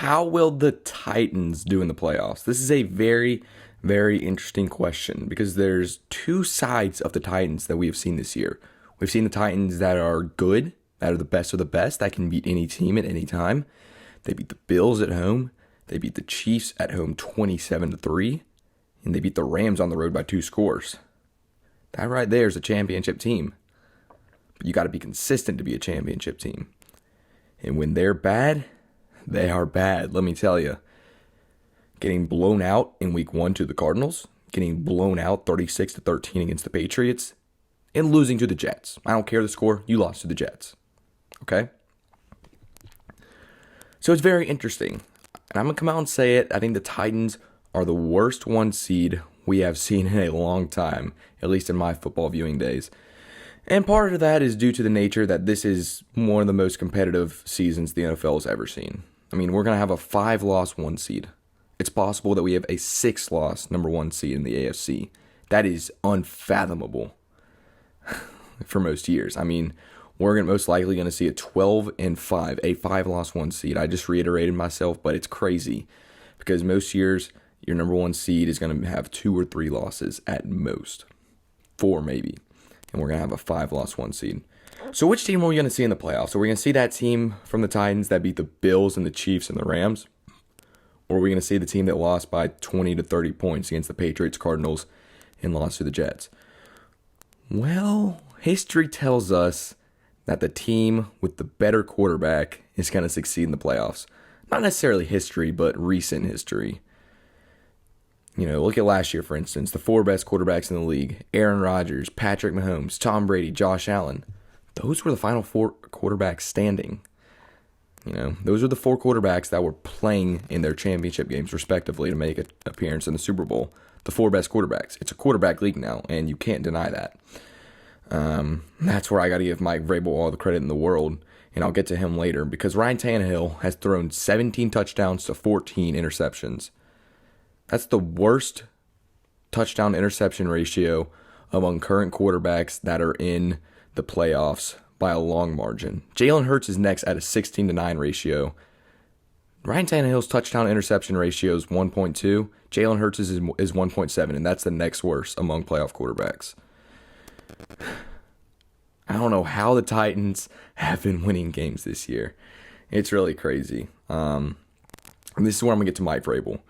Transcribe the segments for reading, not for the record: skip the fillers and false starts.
how will the Titans do in the playoffs? This is a very, very interesting question because there's two sides of the Titans that we have seen this year. We've seen the Titans that are good, that are the best of the best, that can beat any team at any time. They beat the Bills at home. They beat the Chiefs at home 27-3. And they beat the Rams on the road by 2 scores. That right there is a championship team. But you got to be consistent to be a championship team. And when they're bad, they are bad, let me tell you. Getting blown out in week 1 to the Cardinals, getting blown out 36-13 against the Patriots, and losing to the Jets. I don't care the score, you lost to the Jets. Okay? So it's very interesting. And I'm going to come out and say it. I think the Titans are the worst 1 seed we have seen in a long time, at least in my football viewing days. And part of that is due to the nature that this is one of the most competitive seasons the NFL has ever seen. I mean, we're going to have a 5-loss 1 seed. It's possible that we have a 6-loss number 1 seed in the AFC. That is unfathomable for most years. I mean, we're most likely going to see a 12-5, a 5-loss 1 seed. I just reiterated myself, but it's crazy because most years your number 1 seed is going to have 2 or 3 losses at most, 4 maybe, and we're going to have a 5-loss 1 seed. So which team are we going to see in the playoffs? Are we going to see that team from the Titans that beat the Bills and the Chiefs and the Rams? Or are we going to see the team that lost by 20 to 30 points against the Patriots, Cardinals, and lost to the Jets? Well, history tells us that the team with the better quarterback is going to succeed in the playoffs. Not necessarily history, but recent history. You know, look at last year, for instance. The 4 best quarterbacks in the league. Aaron Rodgers, Patrick Mahomes, Tom Brady, Josh Allen. Those were the final 4 quarterbacks standing. You know, those are the 4 quarterbacks that were playing in their championship games, respectively, to make an appearance in the Super Bowl. The 4 best quarterbacks. It's a quarterback league now, and you can't deny that. That's where I got to give Mike Vrabel all the credit in the world, and I'll get to him later, because Ryan Tannehill has thrown 17 touchdowns to 14 interceptions. That's the worst touchdown-interception ratio among current quarterbacks that are in the playoffs by a long margin. Jalen Hurts is next at a 16-9 ratio. Ryan Tannehill's touchdown-interception ratio is 1.2. Jalen Hurts is 1.7, and that's the next worst among playoff quarterbacks. I don't know how the Titans have been winning games this year. It's really crazy. And this is where I'm going to get to Mike Vrabel.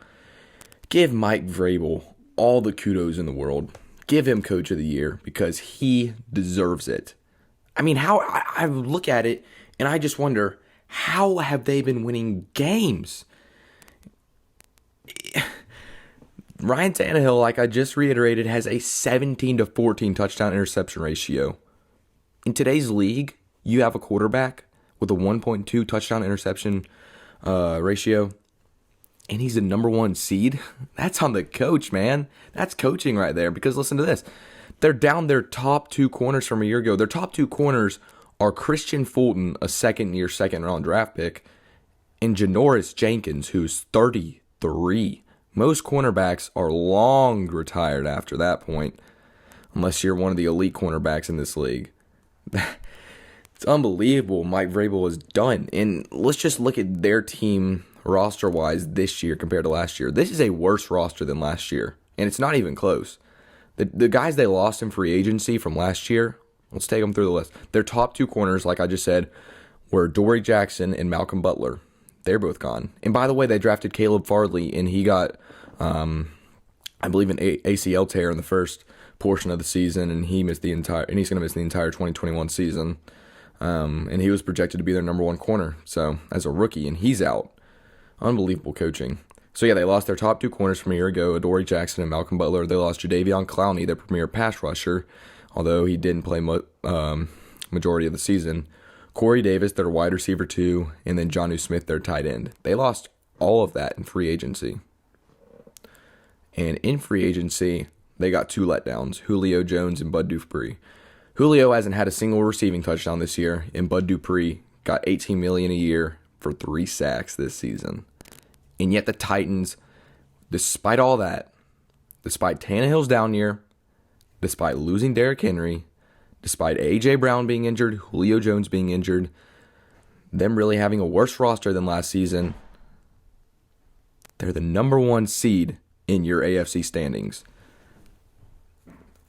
Give Mike Vrabel all the kudos in the world. Give him Coach of the Year because he deserves it. I mean, how I look at it and I just wonder, how have they been winning games? Ryan Tannehill, like I just reiterated, has a 17-14 touchdown interception ratio. In today's league, you have a quarterback with a 1.2 touchdown interception ratio, and he's the number 1 seed. That's on the coach, man. That's coaching right there. Because listen to this. They're down their top 2 corners from a year ago. Their top 2 corners are Christian Fulton, a second-year, second-round draft pick, and Janoris Jenkins, who's 33. Most cornerbacks are long retired after that point, unless you're one of the elite cornerbacks in this league. It's unbelievable Mike Vrabel has done. And let's just look at their team roster-wise this year compared to last year. This is a worse roster than last year, and it's not even close. The guys they lost in free agency from last year, let's take them through the list. Their top 2 corners, like I just said, were Dory Jackson and Malcolm Butler. They're both gone. And by the way, they drafted Caleb Farley, and he got, I believe, an ACL tear in the first portion of the season, and he's going to miss the entire 2021 season. And he was projected to be their number 1 corner, so as a rookie, and he's out. Unbelievable coaching. So yeah, they lost their top 2 corners from a year ago, Adoree Jackson and Malcolm Butler. They lost Jadeveon Clowney, their premier pass rusher, although he didn't play majority of the season. Corey Davis, their wide receiver 2, and then Jonnu Smith, their tight end. They lost all of that in free agency. And in free agency, they got 2 letdowns, Julio Jones and Bud Dupree. Julio hasn't had a single receiving touchdown this year, and Bud Dupree got $18 million a year for 3 sacks this season. And yet the Titans, despite all that, despite Tannehill's down year, despite losing Derrick Henry, despite A.J. Brown being injured, Julio Jones being injured, them really having a worse roster than last season, They're the number 1 seed in your AFC standings.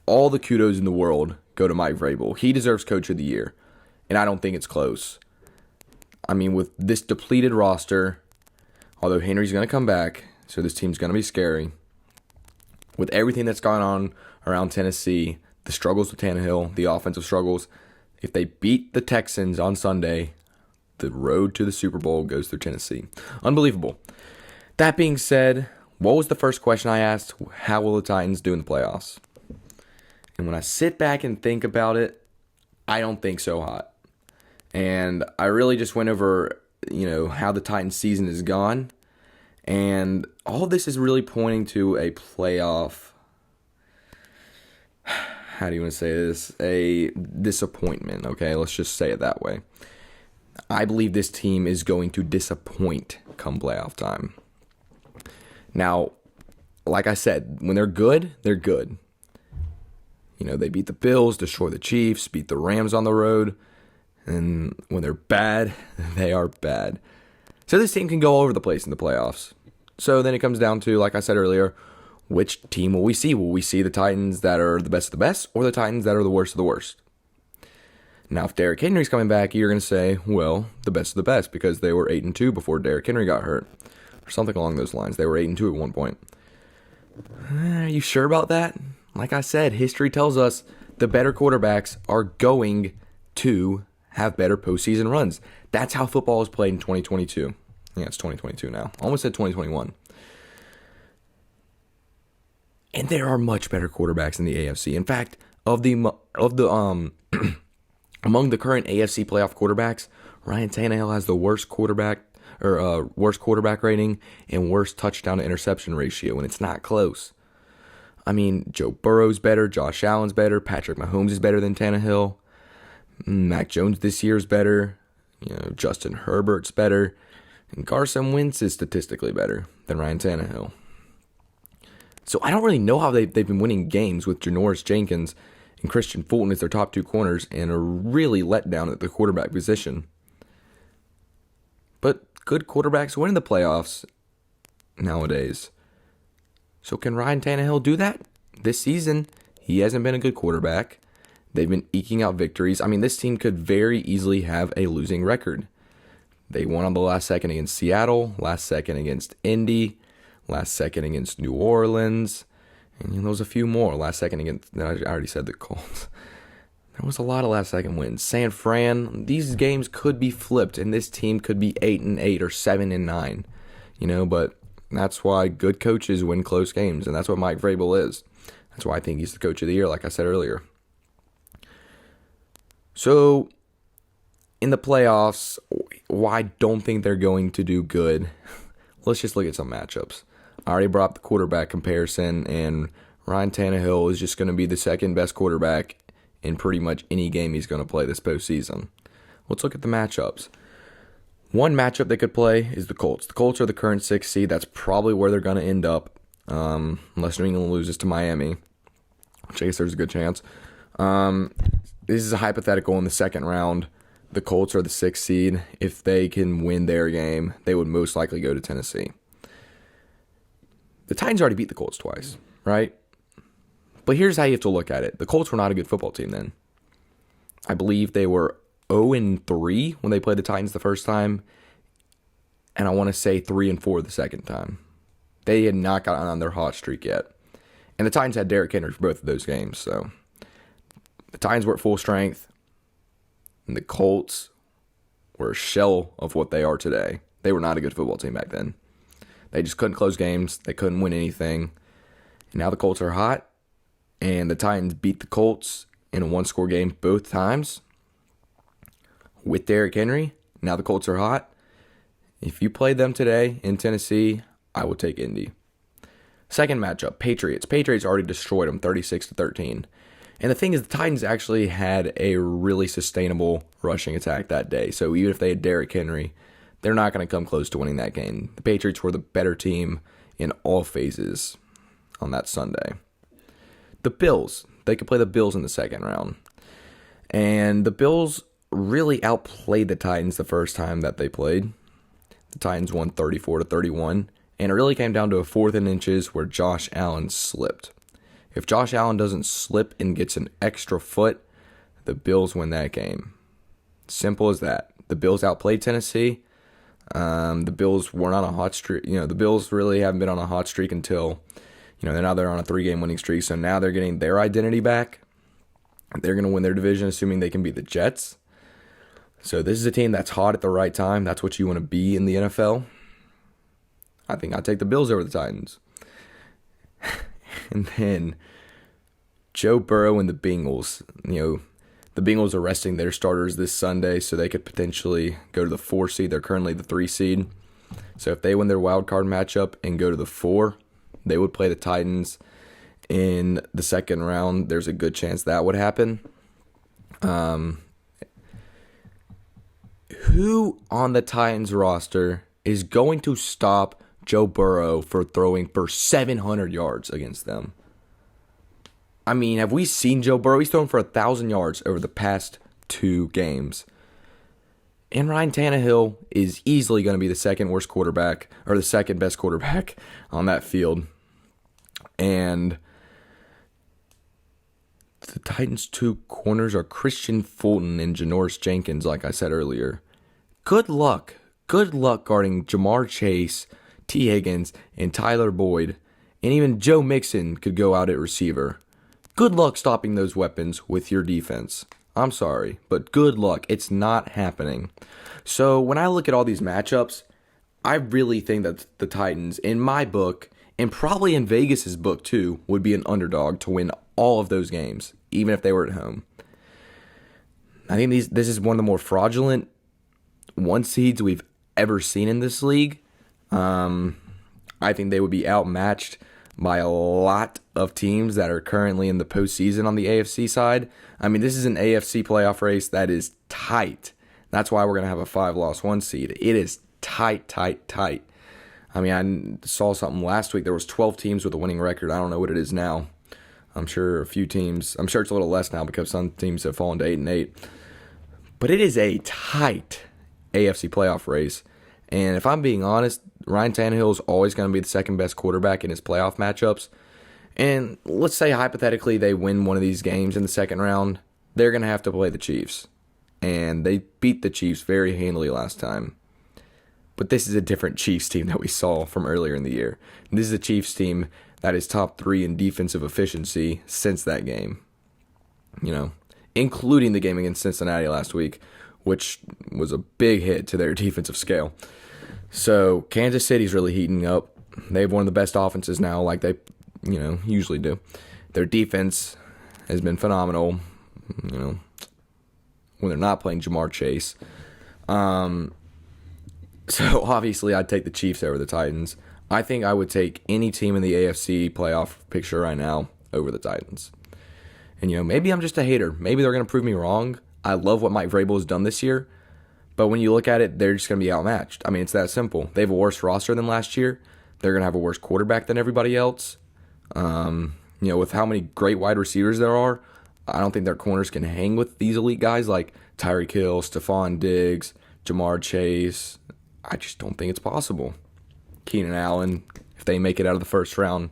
All the kudos in the world go to Mike Vrabel. He deserves Coach of the Year, and I don't think it's close. I mean, with this depleted roster, although Henry's going to come back, so this team's going to be scary. With everything that's gone on around Tennessee, the struggles with Tannehill, the offensive struggles, if they beat the Texans on Sunday, the road to the Super Bowl goes through Tennessee. Unbelievable. That being said, what was the first question I asked? How will the Titans do in the playoffs? And when I sit back and think about it, I don't think so hot. And I really just went over, how the Titans season is gone. And all this is really pointing to a playoff, how do you want to say this? A disappointment, okay? Let's just say it that way. I believe this team is going to disappoint come playoff time. Now, like I said, when they're good, they're good. They beat the Bills, destroy the Chiefs, beat the Rams on the road. And when they're bad, they are bad. So this team can go all over the place in the playoffs. So then it comes down to, like I said earlier, which team will we see? Will we see the Titans that are the best of the best or the Titans that are the worst of the worst? Now, if Derrick Henry's coming back, you're going to say, well, the best of the best because they were 8-2 before Derrick Henry got hurt. Or something along those lines. They were 8-2 at one point. Are you sure about that? Like I said, history tells us the better quarterbacks are going to have better postseason runs. That's how football is played in 2022. Yeah, it's 2022 now. Almost said 2021. And there are much better quarterbacks in the AFC. In fact, among the current AFC playoff quarterbacks, Ryan Tannehill has the worst quarterback rating and worst touchdown to interception ratio, and it's not close. I mean, Joe Burrow's better, Josh Allen's better, Patrick Mahomes is better than Tannehill, Mac Jones this year is better, Justin Herbert's better, and Carson Wentz is statistically better than Ryan Tannehill. So I don't really know how they've been winning games with Janoris Jenkins and Christian Fulton as their top 2 corners and are really let down at the quarterback position. But good quarterbacks win in the playoffs nowadays. So can Ryan Tannehill do that? This season, he hasn't been a good quarterback. They've been eking out victories. I mean, this team could very easily have a losing record. They won on the last second against Seattle, last second against Indy, last second against New Orleans, and there was a few more. Last second against, I already said the Colts. There was a lot of last second wins. San Fran, these games could be flipped, and this team could be 8-8 or 7-9. But that's why good coaches win close games, and that's what Mike Vrabel is. That's why I think he's the coach of the year, like I said earlier. So, in the playoffs, why I don't think they're going to do good, let's just look at some matchups. I already brought up the quarterback comparison, and Ryan Tannehill is just going to be the second best quarterback in pretty much any game he's going to play this postseason. Let's look at the matchups. One matchup they could play is the Colts. The Colts are the current 6th seed. That's probably where they're going to end up, unless New England loses to Miami, which I guess there's a good chance. This is a hypothetical in the second round. The Colts are the 6th seed. If they can win their game, they would most likely go to Tennessee. The Titans already beat the Colts twice, right? But here's how you have to look at it. The Colts were not a good football team then. I believe they were 0-3 when they played the Titans the first time, and I want to say 3-4 the second time. They had not gotten on their hot streak yet. And the Titans had Derrick Henry for both of those games, so the Titans were at full strength, and the Colts were a shell of what they are today. They were not a good football team back then. They just couldn't close games. They couldn't win anything. And now the Colts are hot, and the Titans beat the Colts in a one-score game both times with Derrick Henry. Now the Colts are hot. If you played them today in Tennessee, I would take Indy. Second matchup, Patriots. Patriots already destroyed them 36-13. And the thing is, the Titans actually had a really sustainable rushing attack that day. So even if they had Derrick Henry, they're not going to come close to winning that game. The Patriots were the better team in all phases on that Sunday. The Bills. They could play the Bills in the second round. And the Bills really outplayed the Titans the first time that they played. The Titans won 34-31. And it really came down to a 4th and inches where Josh Allen slipped. If Josh Allen doesn't slip and gets an extra foot, the Bills win that game. Simple as that. The Bills outplayed Tennessee. The Bills weren't on a hot streak. The Bills really haven't been on a hot streak until, now they're on a 3-game winning streak. So now they're getting their identity back. They're going to win their division, assuming they can beat the Jets. So this is a team that's hot at the right time. That's what you want to be in the NFL. I think I'd take the Bills over the Titans. And then Joe Burrow and the Bengals. The Bengals are resting their starters this Sunday, so they could potentially go to the 4 seed. They're currently the 3 seed. So if they win their wild card matchup and go to the 4, they would play the Titans in the second round. There's a good chance that would happen. Who on the Titans roster is going to stop Joe Burrow for throwing for 700 yards against them? I mean, have we seen Joe Burrow? He's thrown for 1,000 yards over the past 2 games. And Ryan Tannehill is easily going to be the second worst quarterback, or the second best quarterback on that field. And the Titans' 2 corners are Christian Fulton and Janoris Jenkins, like I said earlier. Good luck. Good luck guarding Jamar Chase, T. Higgins, and Tyler Boyd. And even Joe Mixon could go out at receiver. Good luck stopping those weapons with your defense. I'm sorry, but good luck. It's not happening. So when I look at all these matchups, I really think that the Titans, in my book, and probably in Vegas's book too, would be an underdog to win all of those games, even if they were at home. I think this is one of the more fraudulent 1 seeds we've ever seen in this league. I think they would be outmatched by a lot of teams that are currently in the postseason on the AFC side. I mean, this is an AFC playoff race that is tight. That's why we're going to have a 5-loss 1 seed. It is tight. I mean, I saw something last week. There was 12 teams with a winning record. I don't know what it is now. I'm sure it's a little less now because some teams have fallen to 8-8. But it is a tight AFC playoff race. And if I'm being honest, Ryan Tannehill is always going to be the second best quarterback in his playoff matchups. And let's say hypothetically they win one of these games in the second round, they're going to have to play the Chiefs. And they beat the Chiefs very handily last time. But this is a different Chiefs team that we saw from earlier in the year. This is a Chiefs team that is top 3 in defensive efficiency since that game. Including the game against Cincinnati last week, which was a big hit to their defensive scale. So Kansas City's really heating up. They have one of the best offenses now, like they, usually do. Their defense has been phenomenal, when they're not playing Jamar Chase. So obviously I'd take the Chiefs over the Titans. I think I would take any team in the AFC playoff picture right now over the Titans. And, maybe I'm just a hater. Maybe they're going to prove me wrong. I love what Mike Vrabel has done this year. But when you look at it, they're just going to be outmatched. I mean, it's that simple. They have a worse roster than last year. They're going to have a worse quarterback than everybody else. With how many great wide receivers there are, I don't think their corners can hang with these elite guys like Tyreek Hill, Stephon Diggs, Jamar Chase. I just don't think it's possible. Keenan Allen, if they make it out of the first round.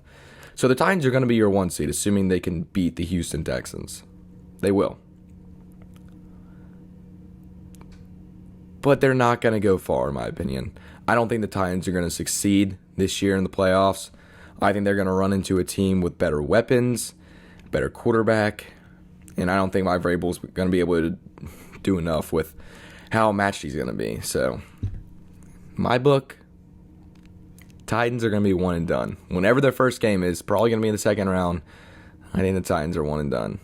So the Titans are going to be your 1 seed, assuming they can beat the Houston Texans. They will. But they're not going to go far, in my opinion. I don't think the Titans are going to succeed this year in the playoffs. I think they're going to run into a team with better weapons, better quarterback, and I don't think Mike Vrabel's going to be able to do enough with how matched he's going to be. So, my book, Titans are going to be 1 and done. Whenever their first game is, probably going to be in the second round. I think the Titans are 1 and done.